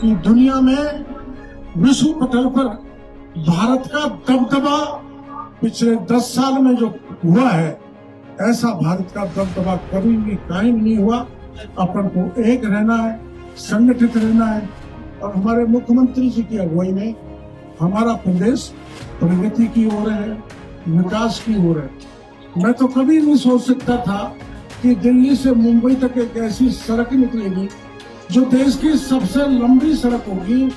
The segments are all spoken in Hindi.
कि दुनिया में विश्व पटल पर भारत का दबदबा पिछले 10 साल में जो हुआ है, ऐसा भारत का दबदबा कभी भी कायम नहीं हुआ। अपन को एक रहना है, संगठित रहना है और हमारे मुख्यमंत्री जी की अगुवाई में हमारा प्रदेश प्रगति की ओर है, विकास की ओर है। मैं तो कभी नहीं सोच सकता था कि दिल्ली से मुंबई तक एक ऐसी सड़क निकलेगी जो देश की सबसे लंबी सड़क होगी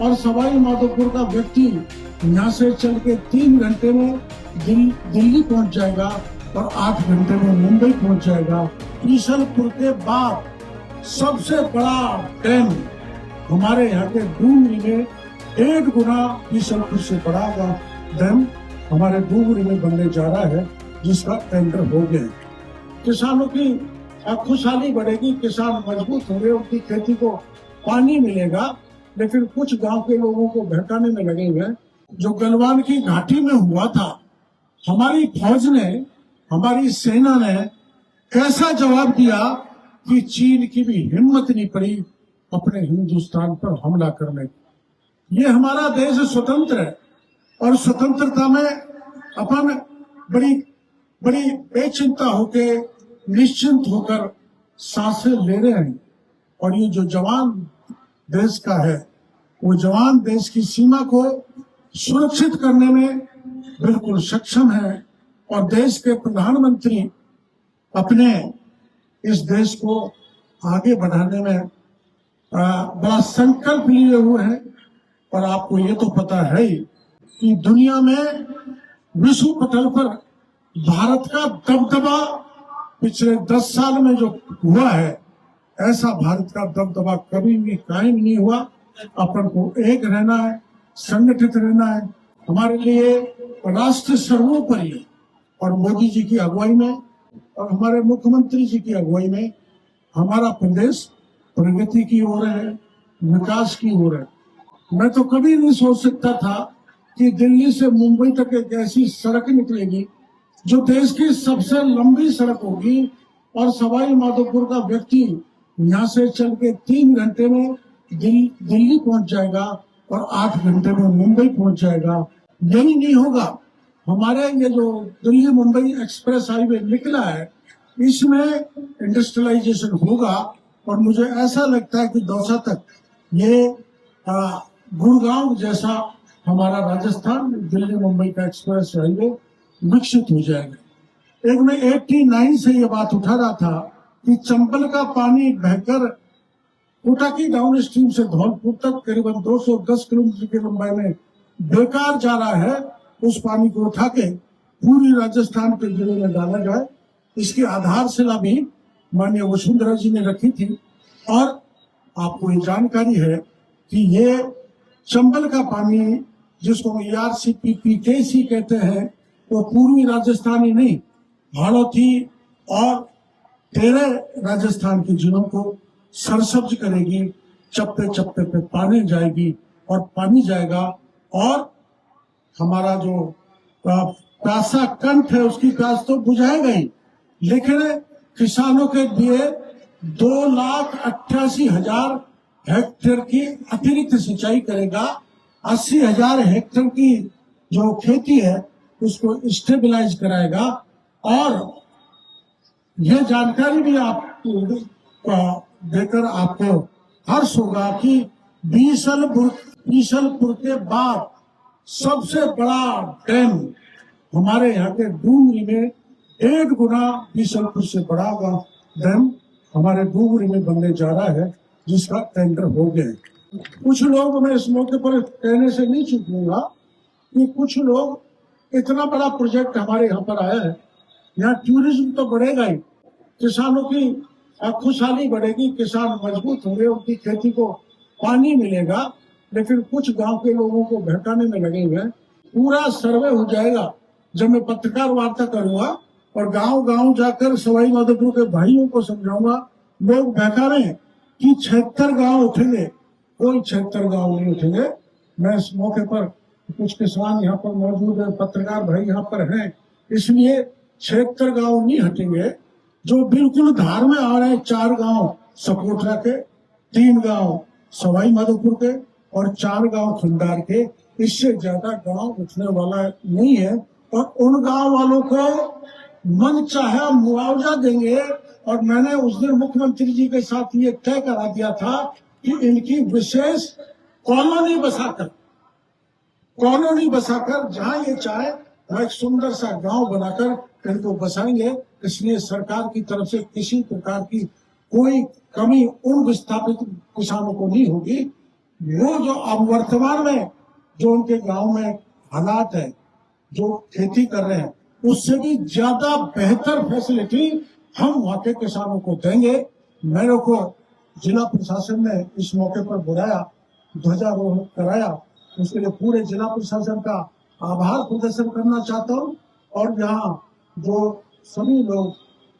और सवाई माधोपुर का व्यक्ति यहाँ से चल के 3 घंटे में दिल्ली पहुंच जाएगा और 8 घंटे में मुंबई पहुंच जाएगा। बीसलपुर के बाद सबसे बड़ा डैम हमारे यहाँ के डूंगरी में 1 गुना बीसलपुर से बड़ा डैम हमारे डूंगरी में बनने जा रहा है, जिसका टेंडर हो गया है। किसानों की खुशहाली बढ़ेगी, किसान मजबूत होंगे, उनकी खेती को पानी मिलेगा। लेकिन कुछ गांव के लोगों को बहकाने में लगे हुए हैं। जो गलवान की घाटी में हुआ था, हमारी फौज ने, हमारी सेना ने कैसा जवाब दिया कि चीन की भी हिम्मत नहीं पड़ी अपने हिंदुस्तान पर हमला करने की। ये हमारा देश स्वतंत्र है और स्वतंत्रता में अपन बड़ी बेचिंता होके, निश्चिंत होकर सांसें ले रहे हैं। और ये जो जवान देश का है, वो जवान देश की सीमा को सुरक्षित करने में बिल्कुल सक्षम है। और देश के प्रधानमंत्री अपने इस देश को आगे बढ़ाने में बड़ा संकल्प लिए हुए हैं। और आपको ये तो पता है ही कि दुनिया में विश्व पटल पर भारत का दबदबा पिछले 10 साल में जो हुआ है, ऐसा भारत का दबदबा कभी भी कायम नहीं हुआ। अपन को एक रहना है, संगठित रहना है। हमारे लिए राष्ट्र सर्वोपरि है और मोदी जी की अगुवाई में और हमारे मुख्यमंत्री जी की अगुवाई में हमारा प्रदेश प्रगति की ओर है, विकास की ओर है। मैं तो कभी नहीं सोच सकता था कि दिल्ली से मुंबई तक एक ऐसी सड़क निकलेगी जो देश की सबसे लंबी सड़क होगी और सवाई माधोपुर का व्यक्ति यहाँ से चल के 3 घंटे में दिल्ली पहुंच जाएगा और 8 घंटे में मुंबई पहुंच जाएगा। यही नहीं होगा, हमारे ये जो दिल्ली मुंबई एक्सप्रेस हाईवे निकला है, इसमें इंडस्ट्रियलाइजेशन होगा। और मुझे ऐसा लगता है कि दौसा तक ये गुड़गांव जैसा हमारा राजस्थान दिल्ली मुंबई का एक्सप्रेस हाईवे विकसित हो जाएगा। एक मैं 89 से ये बात उठा रहा था कि चंबल का पानी बहकर कोटा की डाउन स्ट्रीम से धौलपुर तक करीबन 210 किलोमीटर की लंबाई में बेकार जा रहा है। उस पानी को उठा के पूरी राजस्थान के जिले में डाला जाए, इसकी आधारशिला भी माननीय वसुंधरा जी ने रखी थी। और आपको ये जानकारी है कि ये चंबल का पानी, जिसको ERCP-PKC कहते हैं, वो पूर्वी राजस्थान ही नहीं, हाड़ौती और 13 राजस्थान के जिलों को सरसब्ज करेगी। चप्पे चप्पे पे पानी जाएगी और पानी जाएगा और हमारा जो प्यासा कंठ है, उसकी प्यास तो बुझाएगा ही, लेकिन किसानों के लिए 2,88,000 हेक्टेयर की अतिरिक्त सिंचाई करेगा। 80,000 हेक्टेयर की जो खेती है उसको स्टेबलाइज कराएगा। और यह जानकारी भी आपको देकर आपको हर्ष होगा कि बीसलपुर के बाद सबसे बड़ा डैम हमारे यहाँ के डूंगरी में 1 गुना बीसलपुर से बड़ा डैम हमारे डूंगरी में बनने जा रहा है, जिसका टेंडर हो गया। कुछ लोग, मैं इस मौके पर कहने से नहीं चूकूंगा कि कुछ लोग, इतना बड़ा प्रोजेक्ट हमारे यहाँ पर आया है, यहाँ टूरिज्म तो बढ़ेगा ही, किसानों की खुशहाली बढ़ेगी, किसान मजबूत होंगे, उनकी खेती को पानी मिलेगा। लेकिन कुछ गांव के लोगों को बहकाने में लगे हुए हैं। पूरा सर्वे हो जाएगा जब मैं पत्रकार वार्ता करूंगा और गांव गांव जाकर सवाई माधोपुर के भाइयों को समझाऊंगा। लोग बहका रहे हैं कि 76 गांव उठेंगे, कोई 76 गांव नहीं उठेंगे। मैं इस मौके पर, कुछ किसान यहाँ पर मौजूद है, पत्रकार भाई यहाँ पर हैं, इसलिए 76 गांव नहीं हटेंगे। जो बिल्कुल धार में आ रहे हैं, 4 गांव सपोटरा के, 3 गांव सवाई माधोपुर के और 4 गांव खंडार के। इससे ज्यादा गांव उठने वाला नहीं है और उन गांव वालों को मन चाहे मुआवजा देंगे। और मैंने उस दिन मुख्यमंत्री जी के साथ ये तय करा दिया था कि इनकी विशेष कॉलोनी बसाकर जहां ये चाहे वह एक सुंदर सा गांव बनाकर इनको बसाएंगे। इसलिए सरकार की तरफ से किसी प्रकार की कोई कमी उन विस्थापित किसानों को नहीं होगी। वो जो अब वर्तमान में जो उनके गांव में हालात है, जो खेती कर रहे हैं, उससे भी ज्यादा बेहतर फैसिलिटी हम वहां के किसानों को देंगे। मेरे को जिला प्रशासन ने इस मौके पर बुलाया, ध्वजारोहण कराया, उसके लिए पूरे जिला प्रशासन का आभार प्रदर्शन करना चाहता हूँ। और यहाँ जो सभी लोग,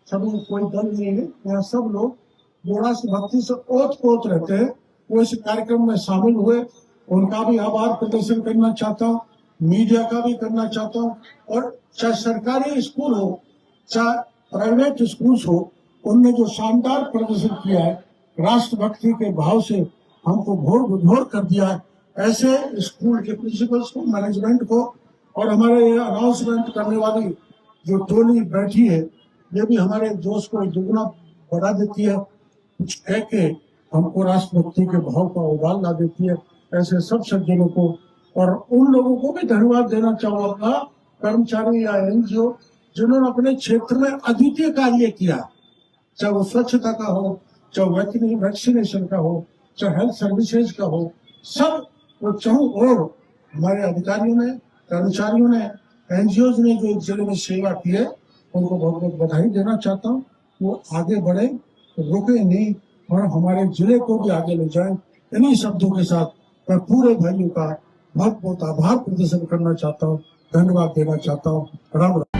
सभी कोई दल नहीं है, यहाँ सब लोग जो राष्ट्र भक्ति से ओत रहते हैं, वो इस कार्यक्रम में शामिल हुए। उनका भी आभार प्रदर्शन करना चाहता हूँ, मीडिया का भी करना चाहता हूँ। और चाहे सरकारी स्कूल हो चाहे प्राइवेट स्कूल्स हो, उनने जो शानदार प्रदर्शन किया है, राष्ट्रभक्ति के भाव से हमको भोर कर दिया है। ऐसे स्कूल के प्रिंसिपल्स को, मैनेजमेंट को और हमारे ये अनाउंसमेंट करने वाली जो टोली बैठी है, ये भी हमारे जोश को दुगना बढ़ा देती है। कुछ कह के हमको राष्ट्रभक्ति के भाव का उबाल ला देती है। ऐसे सब सज्जनों को और उन लोगों को भी धन्यवाद देना चाहूंगा, कर्मचारी या एनजीओ जिन्होंने अपने क्षेत्र में अद्वितीय कार्य किया, चाहे वो स्वच्छता का हो, चाहे वैक्सीनेशन का हो, चाहे हेल्थ सर्विसेज का हो, सब वो चाहूं। और हमारे अधिकारियों ने, कर्मचारियों ने, एनजीओ ने जो इस जिले में सेवा की है, उनको बहुत बहुत बधाई देना चाहता हूँ। वो आगे बढ़े, रुके नहीं और हमारे जिले को भी आगे ले जाए। इन्हीं शब्दों के साथ मैं पूरे भाइयों का बहुत बहुत आभार प्रदर्शन करना चाहता हूँ, धन्यवाद देना चाहता हूँ। राम राम।